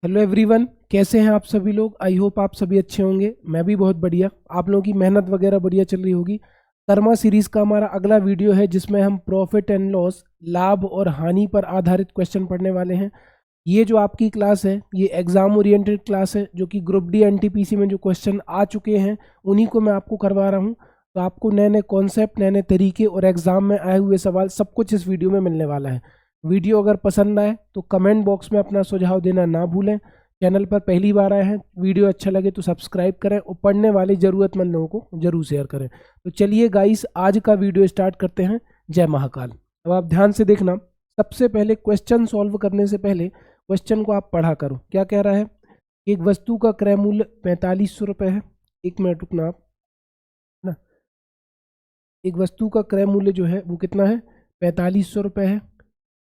Hello everyone, कैसे हैं आप सभी लोग। आई होप आप सभी अच्छे होंगे। मैं भी बहुत बढ़िया। आप लोगों की मेहनत वगैरह बढ़िया चल रही होगी। कर्मा सीरीज का हमारा अगला वीडियो है जिसमें हम प्रॉफिट एंड लॉस, लाभ और हानि पर आधारित क्वेश्चन पढ़ने वाले हैं। ये जो आपकी क्लास है ये एग्जाम ओरिएंटेड क्लास है, जो कि ग्रुप डी एनटीपीसी में जो क्वेश्चन आ चुके हैं उन्हीं को मैं आपको करवा रहा हूँ। तो आपको नए नए कॉन्सेप्ट, नए नए तरीके और एग्जाम में आए हुए सवाल सब कुछ इस वीडियो में मिलने वाला है। वीडियो अगर पसंद आए तो कमेंट बॉक्स में अपना सुझाव देना ना भूलें। चैनल पर पहली बार आए हैं, वीडियो अच्छा लगे तो सब्सक्राइब करें और पढ़ने वाले ज़रूरतमंद लोगों को जरूर शेयर करें। तो चलिए गाइस, आज का वीडियो स्टार्ट करते हैं। जय महाकाल। अब आप ध्यान से देखना, सबसे पहले क्वेश्चन सॉल्व करने से पहले क्वेश्चन को आप पढ़ा करो। क्या कह रहा है? एक वस्तु का क्रय मूल्य 4500 रुपये है। एक मिनट रुकना आप ना। एक वस्तु का क्रय मूल्य जो है वो कितना है? 4500 रुपये है।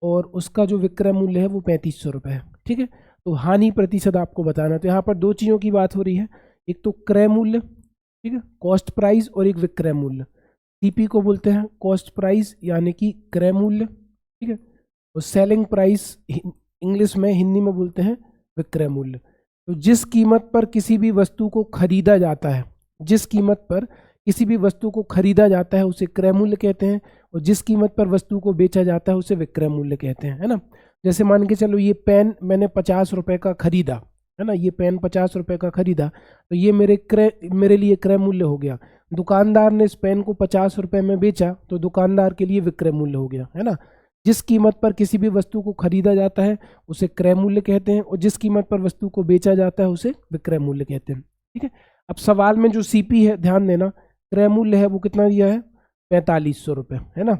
और उसका जो विक्रय मूल्य है वो 3500 रुपये है। ठीक है। तो हानि प्रतिशत आपको बताना है। तो यहाँ पर दो चीज़ों की बात हो रही है, एक तो क्रय मूल्य, ठीक है, कॉस्ट प्राइस, और एक विक्रय मूल्य। सीपी को बोलते हैं कॉस्ट प्राइस यानी कि क्रय मूल्य, ठीक है। और सेलिंग प्राइस इंग्लिश में, हिंदी में बोलते हैं विक्रय मूल्य। तो जिस कीमत पर किसी भी वस्तु को खरीदा जाता है, जिस कीमत पर किसी भी वस्तु को खरीदा जाता है उसे क्रय मूल्य कहते हैं, और जिस कीमत पर वस्तु को बेचा जाता है उसे विक्रय मूल्य कहते हैं, है ना। जैसे मान के चलो ये पेन मैंने 50 रुपए का खरीदा, है ना। ये पेन 50 रुपए का खरीदा तो ये मेरे लिए क्रय मूल्य हो गया। दुकानदार ने इस पेन को 50 रुपए में बेचा तो दुकानदार के लिए विक्रय मूल्य हो गया, है ना। जिस कीमत पर किसी भी वस्तु को खरीदा जाता है उसे क्रय मूल्य कहते हैं, और जिस कीमत पर वस्तु को बेचा जाता है उसे विक्रय मूल्य कहते हैं। ठीक है। अब सवाल में जो सीपी है, ध्यान देना, क्रय मूल्य है वो कितना दिया है? 4500 रुपये, है ना।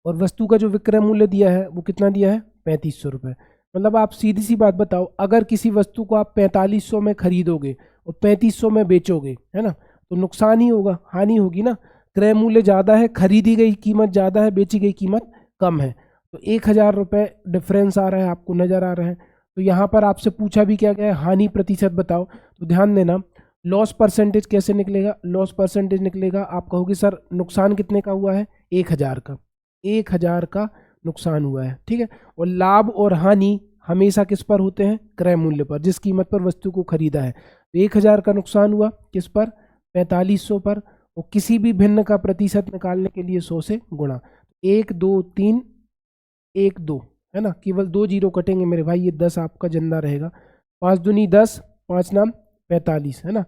और वस्तु का जो विक्रय मूल्य दिया है वो कितना दिया है? 3500 रुपये। मतलब आप सीधी सी बात बताओ, अगर किसी वस्तु को आप 4500 में खरीदोगे और 3500 में बेचोगे, है ना, तो नुकसान ही होगा, हानि होगी ना। क्रय मूल्य ज़्यादा है, खरीदी गई कीमत ज़्यादा है, बेची गई कीमत कम है, तो 1000 रुपये डिफरेंस आ रहा है, आपको नज़र आ रहा है। तो यहाँ पर आपसे पूछा भी क्या गया है? हानि प्रतिशत बताओ। तो ध्यान देना, लॉस परसेंटेज कैसे निकलेगा? लॉस परसेंटेज निकलेगा, आप कहोगे सर नुकसान कितने का हुआ है? 1000 का। 1000 का नुकसान हुआ है, ठीक है। और लाभ और हानि हमेशा किस पर होते हैं? क्रय मूल्य पर, जिस कीमत पर वस्तु को खरीदा है। तो 1000 का नुकसान हुआ किस पर? 4500 पर। और किसी भी भिन्न का प्रतिशत निकालने के लिए 100 से गुणा। 1 2 3 1 2, है ना। केवल 2 जीरो कटेंगे मेरे भाई, ये 10 आपका जिंदा रहेगा। 5 दूनी 10, 5 नाम 45, है ना।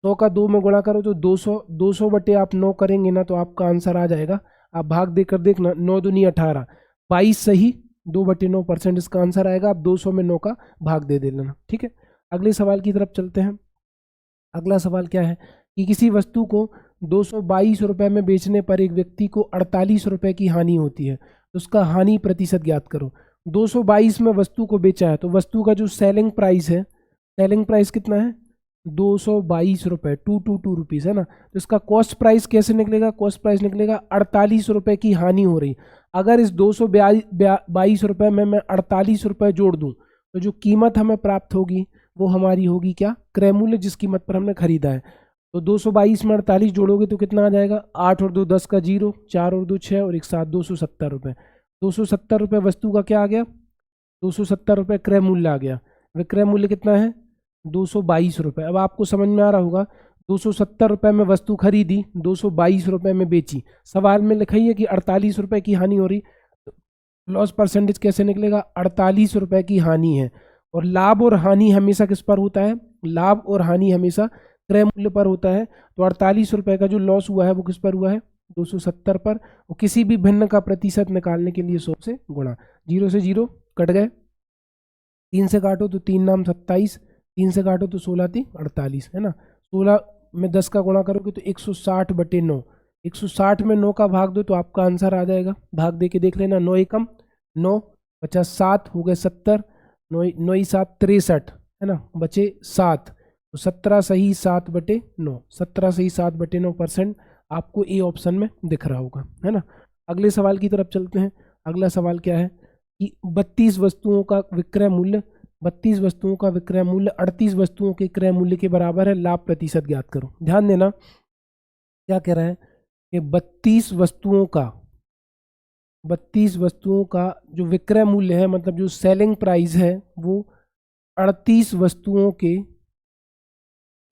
100 का 2 में गुणा करो तो 200, 200 बटे आप 9 करेंगे ना तो आपका आंसर आ जाएगा। आप भाग देकर देखना, 9 दूनी 18, 22 सही, 2/9% इसका आंसर आएगा। आप 200 में 9 का भाग दे देना, ठीक है। अगले सवाल की तरफ चलते हैं। अगला सवाल क्या है कि किसी वस्तु को 222 रुपए में बेचने पर एक व्यक्ति को 48 रुपए की हानि होती है, तो उसका हानि प्रतिशत ज्ञात करो। 222 में वस्तु को बेचा है तो वस्तु का जो सेलिंग प्राइस है, सेलिंग प्राइस कितना है? 222 रुपये, 222 रुपीज़, है ना। तो इसका कॉस्ट प्राइस कैसे निकलेगा? कॉस्ट प्राइस निकलेगा 48 रुपये की हानि हो रही। अगर इस 222 रुपये में मैं 48 रुपये जोड़ दूं तो जो कीमत हमें प्राप्त होगी वो हमारी होगी क्या? क्रय मूल्य, जिस कीमत पर हमने खरीदा है। तो 222 में 48 जोड़ोगे तो कितना आ जाएगा? 8 और 2 10 का 0, 4 और 2 6 और एक 7, 270 रुपये। 270 रुपये वस्तु का क्या आ गया? 270 रुपये क्रय मूल्य आ गया। विक्रय मूल्य कितना है? 222 रुपये। अब आपको समझ में आ रहा होगा, 270 रुपये में वस्तु खरीदी, 222 रुपये में बेची। सवाल में लिखा ही है कि 48 रुपये की हानि हो रही। लॉस परसेंटेज कैसे निकलेगा? 48 रुपये की हानि है। और लाभ और हानि हमेशा किस पर होता है? लाभ और हानि हमेशा क्रय मूल्य पर होता है। तो 48 रुपये का जो लॉस हुआ है वो किस पर हुआ है? 270 पर। और किसी भी भिन्न का प्रतिशत निकालने के लिए 100 से गुणा। 0 से 0 कट गए, 3 से काटो तो 3 नाम 27, 3 से काटो तो 16 3 48, है ना। 16 में 10 का गुणा करोगे तो 160/9। 160 में 9 का भाग दो तो आपका आंसर आ जाएगा। भाग दे के देख लेना, 9 एकम 9, 50 7 हो गए 70, 9 9 7 63, है ना, बचे 7। तो 17 सही 7/9, 17 सही 7/9% आपको ए ऑप्शन में दिख रहा होगा, है ना। अगले सवाल की तरफ चलते हैं। अगला सवाल क्या है कि 32 वस्तुओं का विक्रय मूल्य, 32 वस्तुओं का विक्रय मूल्य 38 वस्तुओं के क्रय मूल्य के बराबर है, लाभ प्रतिशत ज्ञात करो। ध्यान देना, क्या कह रहा है कि 32 वस्तुओं का 32 वस्तुओं का जो विक्रय मूल्य है, मतलब जो सेलिंग प्राइस है, वो 38 वस्तुओं के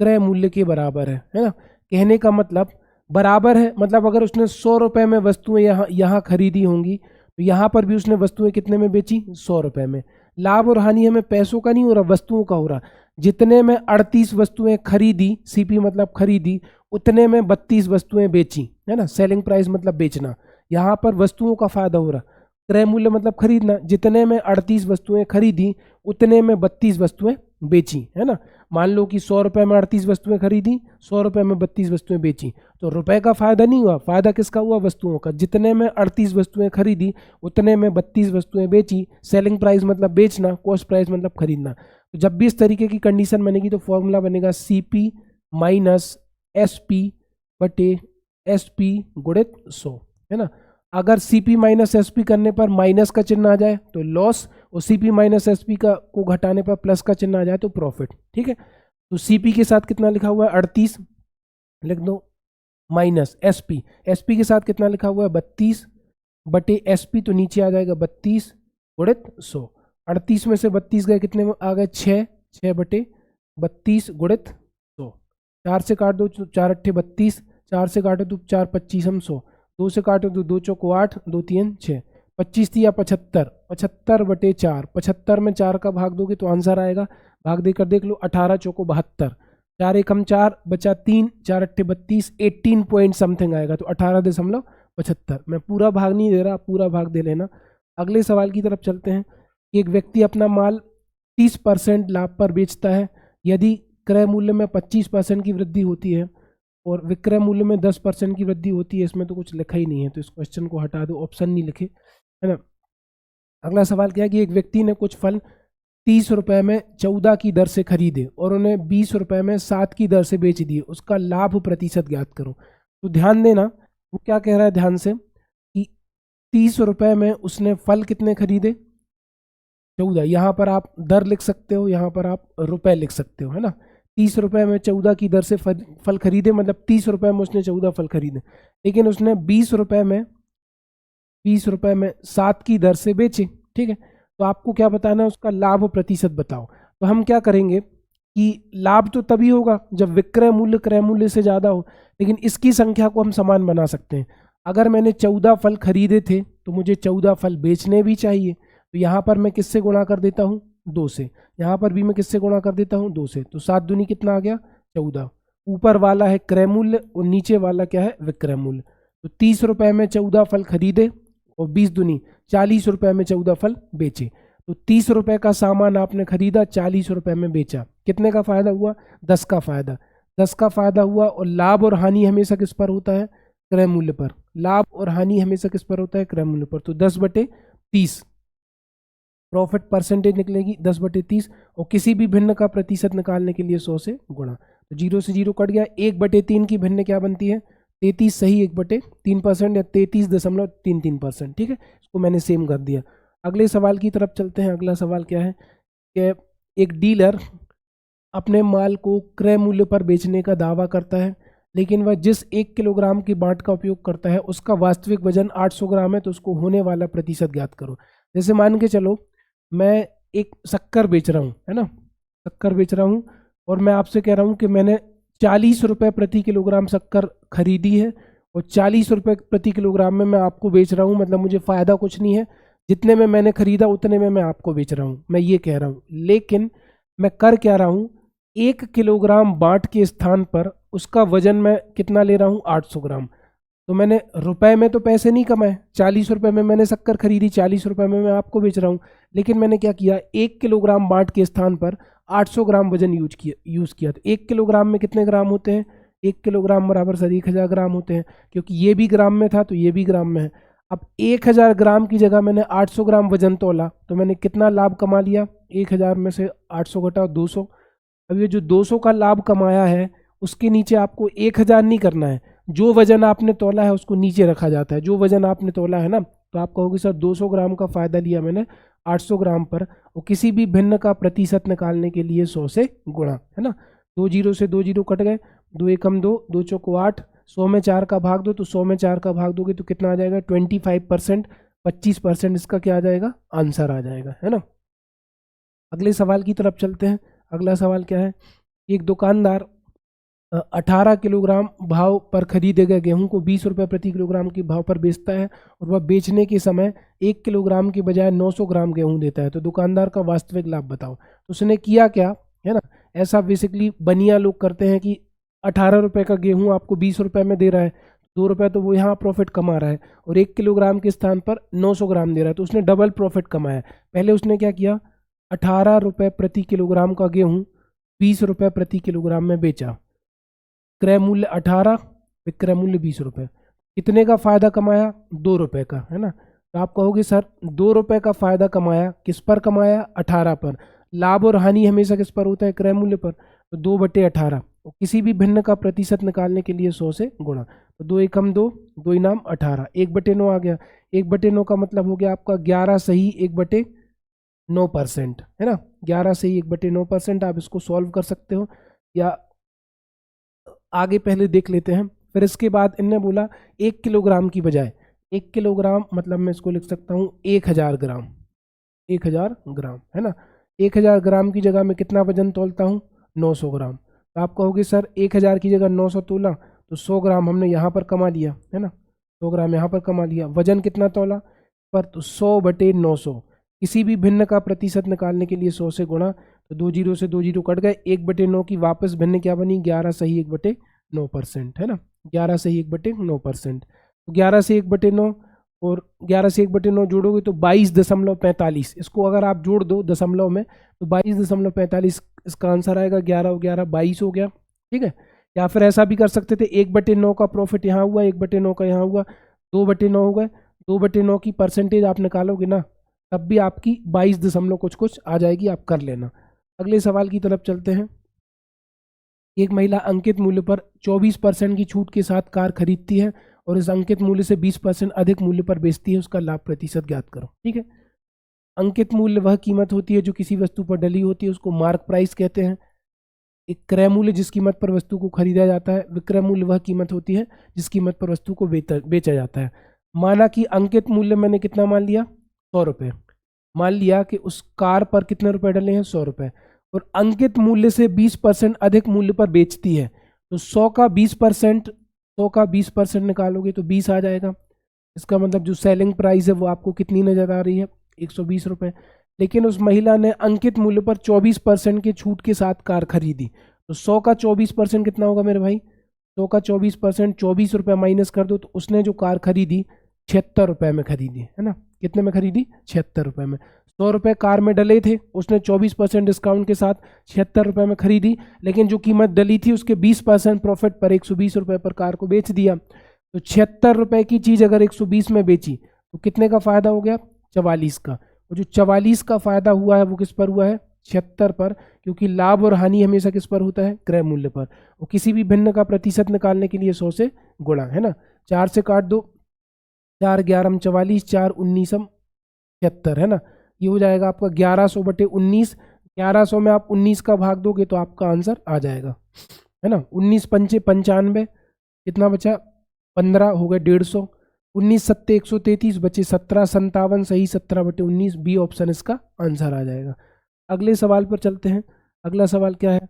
क्रय मूल्य के बराबर है ना। कहने का मतलब बराबर है, मतलब अगर उसने 100 रुपये में वस्तुएं यहाँ खरीदी होंगी तो यहाँ पर भी उसने वस्तुएं कितने में बेची, 100 रुपये में। लाभ और हानि हमें पैसों का नहीं हो रहा, वस्तुओं का हो रहा। जितने में 38 वस्तुएं खरीदी, सीपी मतलब खरीदी, उतने में 32 वस्तुएं बेची, है ना। सेलिंग प्राइस मतलब बेचना, यहाँ पर वस्तुओं का फायदा हो रहा। क्रय मूल्य मतलब खरीदना, जितने में 38 वस्तुएं खरीदी उतने में 32 वस्तुएं बेची, है ना। मान लो कि 100 रुपये में 38 वस्तुएं खरीदी, 100 रुपये में 32 वस्तुएं बेची, तो रुपए का फायदा नहीं हुआ, फायदा किसका हुआ, वस्तुओं का। जितने में 38 वस्तुएं खरीदी उतने में 32 वस्तुएं बेची। सेलिंग प्राइस मतलब बेचना, कॉस्ट प्राइस मतलब खरीदना। तो जब भी इस तरीके की कंडीशन बनेगी तो फॉर्मूला बनेगा CP माइनस SP बटे SP गुणित 100, है ना। अगर CP माइनस SP करने पर माइनस का चिन्ह आ जाए तो लॉस, और CP माइनस SP का को घटाने पर प्लस का चिन्ह आ जाए तो प्रॉफिट, ठीक है। तो CP के साथ कितना लिखा हुआ है, 38 लिख दो, माइनस SP के साथ कितना लिखा हुआ है, 32 बटे SP, तो नीचे आ जाएगा 32 गुणित 100। 38 में से 32 गए, कितने में आ गए, 6 बटे 32 गुणित 100। 4 से काट दो, 4 अट्ठे 32, 4 से काटो तो 4 25 हम 100, 2 से काटो तो 2 चौको 8, 2 3 6, 25 थी या 75, 75 बटे 4, 75 में 4 का भाग दोगे तो आंसर आएगा, भाग देकर देख लो, 18 चौको 72, 4 एकम 4 बचा 3, 4 अट्ठे 32, 18 पॉइंट समथिंग आएगा, तो 18.75। मैं पूरा भाग नहीं दे रहा, पूरा भाग दे लेना। अगले सवाल की तरफ चलते हैं। एक व्यक्ति अपना माल 30% लाभ पर बेचता है। यदि क्रय मूल्य में 25% की वृद्धि होती है और विक्रय मूल्य में 10% की वृद्धि होती है, इसमें तो कुछ लिखा ही नहीं है, तो इस क्वेश्चन को हटा दो, ऑप्शन नहीं लिखे, है ना। अगला सवाल क्या है कि एक व्यक्ति ने कुछ फल 30 रुपये में 14 की दर से खरीदे और उन्हें 20 रुपये में 7 की दर से बेच दिए, उसका लाभ प्रतिशत ज्ञात करो। तो ध्यान देना, वो क्या कह रहा है, ध्यान से, कि 30 रुपये में उसने फल कितने खरीदे, 14। यहाँ पर आप दर लिख सकते हो, यहाँ पर आप रुपए लिख सकते हो, है ना। 30 रुपये में 14 की दर से फल खरीदे, मतलब 30 रुपये में उसने 14 फल खरीदे, लेकिन उसने 20 रुपये में 7 की दर से बेचे, ठीक है। तो आपको क्या बताना है, उसका लाभ प्रतिशत बताओ। तो हम क्या करेंगे कि लाभ तो तभी होगा जब विक्रय मूल्य क्रय मूल्य से ज़्यादा हो, लेकिन इसकी संख्या को हम समान बना सकते हैं। अगर मैंने 14 फल खरीदे थे तो मुझे 14 फल बेचने भी चाहिए, तो यहाँ पर मैं किससे गुणा कर देता हूँ, 2 से। यहाँ पर भी मैं किससे गुणा कर देता हूँ, 2 से। तो 7 दूनी कितना आ गया, 14। ऊपर वाला है क्रय मूल्य और नीचे वाला क्या है, विक्रय मूल्य। तो 30 रुपये में 14 फल खरीदे और 20 दूनी 40 रुपये में 14 फल बेचे। तो 30 रुपये का सामान आपने खरीदा, 40 रुपये में बेचा, कितने का फायदा हुआ, 10 का फायदा। 10 का फायदा हुआ, और लाभ और हानि हमेशा किस पर होता है, क्रय मूल्य पर। लाभ और हानि हमेशा किस पर होता है, क्रय मूल्य पर। तो 10/30 प्रॉफिट परसेंटेज निकलेगी, 10/30। और किसी भी भिन्न का प्रतिशत निकालने के लिए 100 से गुणा। तो 0 से 0 कट गया। 1/3 की भिन्न क्या बनती है, 33 सही 1/3% या 33.33%, ठीक है। इसको मैंने सेम कर दिया। अगले सवाल की तरफ चलते हैं। अगला सवाल क्या है कि एक डीलर अपने माल को क्रय मूल्य पर बेचने का दावा करता है, लेकिन वह जिस 1 किलोग्राम की बाट का उपयोग करता है उसका वास्तविक वजन 800 ग्राम है, तो उसको होने वाला प्रतिशत ज्ञात करो। जैसे मान के चलो मैं एक शक्कर बेच रहा हूँ, है ना, शक्कर बेच रहा हूँ, और मैं आपसे कह रहा हूँ कि मैंने 40 रुपये प्रति किलोग्राम शक्कर खरीदी है और 40 रुपये प्रति किलोग्राम में मैं आपको बेच रहा हूँ, मतलब मुझे फ़ायदा कुछ नहीं है, जितने में मैंने खरीदा उतने में मैं आपको बेच रहा हूँ, मैं ये कह रहा हूँ। लेकिन मैं कर क्या रहा हूँ, 1 किलोग्राम बाट के स्थान पर उसका वजन मैं कितना ले रहा हूँ, 800 ग्राम। तो मैंने रुपए में तो पैसे नहीं कमाए, 40 रुपये में मैंने शक्कर खरीदी, 40 रुपये में मैं आपको बेच रहा हूँ, लेकिन मैंने क्या किया, 1 किलोग्राम बाट के स्थान पर 800 ग्राम वजन यूज किया। तो 1 किलोग्राम में कितने ग्राम होते हैं, 1 किलोग्राम बराबर सर 1000 ग्राम होते हैं, क्योंकि ये भी ग्राम में था तो ये भी ग्राम में है। अब 1000 ग्राम की जगह मैंने 800 ग्राम वजन तोला, तो मैंने कितना लाभ कमा लिया, 1000 में से 800 घटाओ 200। अब ये जो 200 का लाभ कमाया है उसके नीचे आपको 1000 नहीं करना है, जो वजन आपने तोला है उसको नीचे रखा जाता है। जो वजन आपने तोला है ना, तो आप कहोगे सर 200 ग्राम का फायदा लिया मैंने 800 ग्राम पर, और किसी भी भिन्न का प्रतिशत निकालने के लिए 100 से गुणा, है ना। 2 जीरो से 2 जीरो कट गए, 2 एकम 2, 2 चौको 8, 100 में 4 का भाग दो, तो 100 में 4 का भाग दोगे तो कितना आ जाएगा, 25%। 25% इसका क्या आ जाएगा, आंसर आ जाएगा, है ना। अगले सवाल की तरफ चलते हैं। अगला सवाल क्या है, एक दुकानदार 18 किलोग्राम भाव पर खरीदे गए गेहूं को 20 रुपये प्रति किलोग्राम के भाव पर बेचता है और वह बेचने के समय 1 किलोग्राम के बजाय 900 ग्राम गेहूं देता है, तो दुकानदार का वास्तविक लाभ बताओ। तो उसने किया क्या, है ना, ऐसा बेसिकली बनिया लोग करते हैं कि 18 रुपये का गेहूं आपको 20 रुपये में दे रहा है, 2 रुपये तो वो यहाँ प्रॉफिट कमा रहा है, और 1 किलोग्राम के स्थान पर 900 ग्राम दे रहा है, तो उसने डबल प्रॉफिट कमाया। पहले उसने क्या किया, 18 रुपये प्रति किलोग्राम का गेहूं 20 रुपये प्रति किलोग्राम में बेचा, क्रय मूल्य 18, विक्रय मूल्य 20 रुपये, कितने का फायदा कमाया, 2 रुपये का, है ना। तो आप कहोगे सर 2 रुपये का फायदा कमाया, किस पर कमाया, 18 पर। लाभ और हानि हमेशा किस पर होता है, क्रय मूल्य पर, तो 2/18। किसी भी भिन्न का प्रतिशत निकालने के लिए 100 से गुणा, तो 2 एकम 2, 2 इनाम 18, 1/9 आ गया। 1/9 का मतलब हो गया आपका 11 सही 1/9%, है ना। 11 सही 1/9%, आप इसको सॉल्व कर सकते हो या आगे पहले देख लेते हैं। फिर इसके बाद इनने बोला 1 किलोग्राम की बजाय, 1 किलोग्राम मतलब मैं इसको लिख सकता हूँ 1000 ग्राम, 1000 ग्राम, है ना। 1000 ग्राम की जगह मैं कितना वजन तोलता हूँ, 900 ग्राम। तो आप कहोगे सर 1000 की जगह 900 तोला तो 100 ग्राम हमने यहाँ पर कमा लिया, है ना, 100 ग्राम यहाँ पर कमा लिया। वजन कितना तोला पर, तो 100/900। किसी भी भिन्न का प्रतिशत निकालने के लिए 100 से गुणा, तो 2 जीरो से 2 जीरो कट गए, 1/9 की वापस भिन्न क्या बनी, 11 सही 1/9%, है ना, 11 सही 1/9%। तो 11 से 1/9 और 11 से 1/9 जोड़ोगे तो 22.45, इसको अगर आप जोड़ दो दशमलव में तो 22.45 इसका आंसर आएगा, 11 और 11 22 हो गया, ठीक है। या फिर ऐसा भी कर सकते थे, 1/9 का प्रॉफिट यहाँ हुआ, 1/9 का यहाँ हुआ, 2/9 हो गए, 2/9 की परसेंटेज आप निकालोगे ना तब भी आपकी 22 दशमलव कुछ कुछ आ जाएगी, आप कर लेना। अगले सवाल की तरफ चलते हैं। एक महिला अंकित मूल्य पर 24% की छूट के साथ कार खरीदती है और इस अंकित मूल्य से 20% अधिक मूल्य पर बेचती है, उसका लाभ प्रतिशत ज्ञात करो, ठीक है। अंकित मूल्य वह कीमत होती है जो किसी वस्तु पर डली होती है, उसको मार्क प्राइस कहते हैं। एक क्रय मूल्य जिस कीमत पर वस्तु को खरीदा जाता है, विक्रय मूल्य वह कीमत होती है जिस कीमत पर वस्तु को बेचा जाता है। माना कि अंकित मूल्य मैंने कितना मान लिया, 100 रुपये, मान लिया कि उस कार पर कितने रुपए डले हैं, 100 रुपये, और अंकित मूल्य से 20% अधिक मूल्य पर बेचती है, तो 100 का 20% निकालोगे तो 20 आ जाएगा। इसका मतलब जो सेलिंग प्राइस है वो आपको कितनी नजर आ रही है, 120 रुपये। लेकिन उस महिला ने अंकित मूल्य पर 24% के छूट के साथ कार खरीदी, तो 100 का 24% कितना होगा मेरे भाई, 100 का 24% 24 रुपये माइनस कर दो, तो उसने जो कार खरीदी 76 रुपये में खरीदी, है ना। कितने में खरीदी, 76 रुपये में। 100 रुपये कार में डले थे, उसने 24% डिस्काउंट के साथ 76 रुपये में खरीदी, लेकिन जो कीमत डली थी उसके 20% प्रॉफिट पर 120 रुपये पर कार को बेच दिया। तो 76 रुपये की चीज़ अगर 120 में बेची तो कितने का फायदा हो गया, 44 का। और जो 44 का फायदा हुआ है वो किस पर हुआ है, 76 पर, क्योंकि लाभ और हानि हमेशा किस पर होता है, क्रय मूल्य पर। और किसी भी भिन्न का प्रतिशत निकालने के लिए 100 से गुणा, है ना। 4 से काट दो, 4 11 44, 4 19 76, है ना। ये हो जाएगा आपका 1100/19। 1100 में आप 19 का भाग दोगे तो आपका आंसर आ जाएगा, है ना। 19 पंचे 95, कितना बचा, 15 हो गए 150। 19 सत्ते 133, बचे 17, 57 सही 17/19, बी ऑप्शन इसका आंसर आ जाएगा। अगले सवाल पर चलते हैं। अगला सवाल क्या है,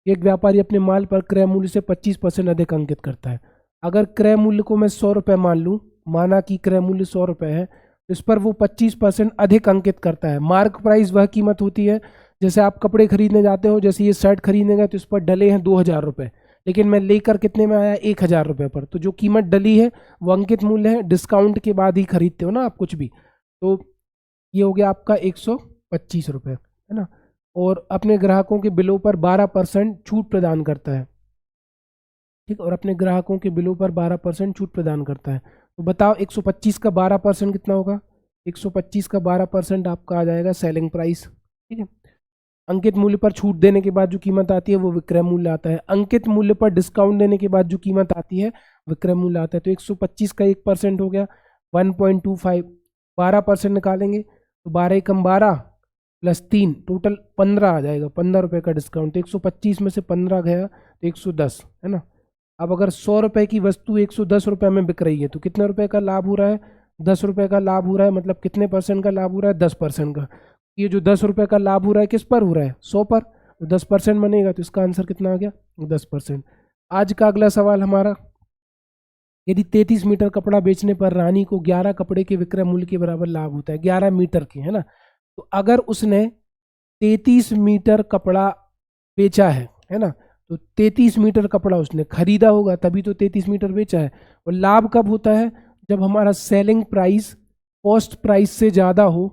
एक व्यापारी अपने माल पर क्रय मूल्य से 25% अधिक अंकित करता है। अगर क्रय मूल्य को मैं 100 रुपये मान लूँ, माना कि क्रय मूल्य 100 रुपये है, तो इस पर वो 25% अधिक अंकित करता है। मार्क प्राइस वह कीमत होती है, जैसे आप कपड़े खरीदने जाते हो, जैसे ये शर्ट खरीदने गए तो इस पर डले हैं 2000 रुपये, लेकिन मैं लेकर कितने में आया, 1000 रुपये पर। तो जो कीमत डली है वो अंकित मूल्य है, डिस्काउंट के बाद ही खरीदते हो ना आप कुछ भी, तो ये हो गया आपका 125 रुपये, है ना। और अपने ग्राहकों के बिलों पर 12% छूट प्रदान करता है, ठीक, और अपने ग्राहकों के बिलों पर 12% छूट प्रदान करता है। तो बताओ 125 का 12% कितना होगा, 125 का 12% आपका आ जाएगा सेलिंग प्राइस, ठीक है। अंकित मूल्य पर छूट देने के बाद जो कीमत आती है वो विक्रय मूल्य आता है। अंकित मूल्य पर डिस्काउंट देने के बाद जो कीमत आती है विक्रय मूल्य आता है। तो 125 का 1% हो गया 1.25, 12% निकालेंगे तो 12 कम 12 प्लस 3 टोटल 15 आ जाएगा, 15 रुपये का डिस्काउंट। 125 में से 15 गया तो 110, है ना। अब अगर 100 रुपये की वस्तु 110 रुपये में बिक रही है तो कितने रुपए का लाभ हो रहा है, ₹10 का लाभ हो रहा है, मतलब कितने परसेंट का लाभ हो रहा है? 10% का। ये जो ₹10 का लाभ हो रहा है किस पर हो रहा है? 100 पर। तो 10% बनेगा, तो इसका आंसर कितना आ गया? 10%। आज का अगला सवाल हमारा, यदि 33 मीटर कपड़ा बेचने पर रानी को 11 कपड़े के विक्रय मूल्य के बराबर लाभ होता है, 11 मीटर के, है ना। तो अगर उसने 33 मीटर कपड़ा बेचा है ना, तो 33 मीटर कपड़ा उसने खरीदा होगा, तभी तो 33 मीटर बेचा है। और लाभ कब होता है? जब हमारा सेलिंग प्राइस कॉस्ट प्राइस से ज़्यादा हो,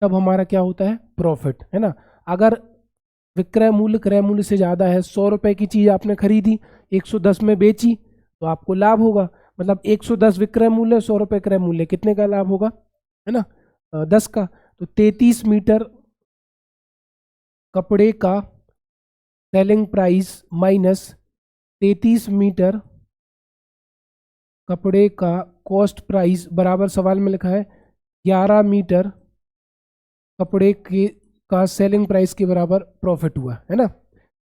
तब हमारा क्या होता है? प्रॉफिट, है ना। अगर विक्रय मूल्य क्रय मूल्य से ज़्यादा है, ₹100 की चीज़ आपने खरीदी, 110 में बेची, तो आपको लाभ होगा। मतलब 110 विक्रय मूल्य, ₹100 क्रय मूल्य, कितने का लाभ होगा? है ना, 10 का। तो 33 मीटर कपड़े का सेलिंग प्राइस माइनस 33 मीटर कपड़े का कॉस्ट प्राइस बराबर, सवाल में लिखा है 11 मीटर कपड़े के का सेलिंग प्राइस के बराबर प्रॉफिट हुआ, है ना।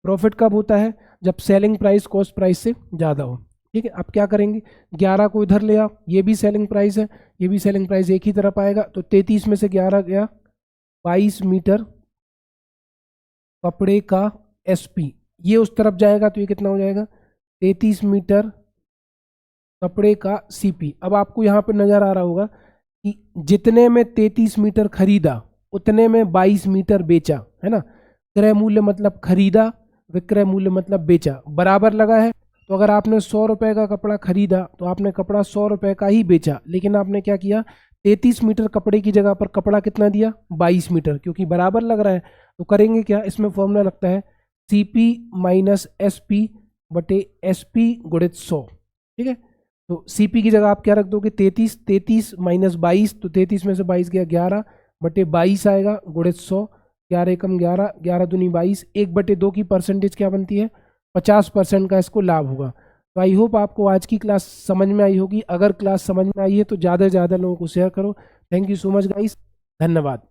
प्रॉफिट कब होता है? जब सेलिंग प्राइस कॉस्ट प्राइस से ज़्यादा हो। ठीक है, अब क्या करेंगे? 11 को इधर ले आओ, ये भी सेलिंग प्राइस है, ये भी सेलिंग प्राइस एक ही तरफ आएगा, तो 33 में से 11 गया, 22 मीटर कपड़े का एसपी, ये उस तरफ जाएगा, तो ये कितना हो जाएगा? 33 मीटर कपड़े का सीपी। अब आपको यहाँ पर नजर आ रहा होगा कि जितने में 33 मीटर खरीदा, उतने में 22 मीटर बेचा, है ना। क्रय मूल्य मतलब खरीदा, विक्रय मूल्य मतलब बेचा, बराबर लगा है। तो अगर आपने ₹100 का कपड़ा खरीदा, तो आपने कपड़ा ₹100 का ही बेचा, लेकिन आपने क्या किया? 33 मीटर कपड़े की जगह पर कपड़ा कितना दिया? 22 मीटर, क्योंकि बराबर लग रहा है। तो करेंगे क्या? इसमें फॉर्मूला लगता है CP माइनस SP बटे SP गुणित 100। ठीक है, तो CP की जगह आप क्या रख दोगे? 33 माइनस 22, तो 33 में से 22 गया 11 बटे 22 आएगा गुणित 100, 11 एकम 11, 11 दूनी 22, 1/2 की परसेंटेज क्या बनती है? 50% का इसको लाभ होगा। तो आई होप आपको आज की क्लास समझ में आई होगी। अगर क्लास समझ में आई है तो ज़्यादा से ज़्यादा लोगों को शेयर करो। Thank you so much guys, धन्यवाद।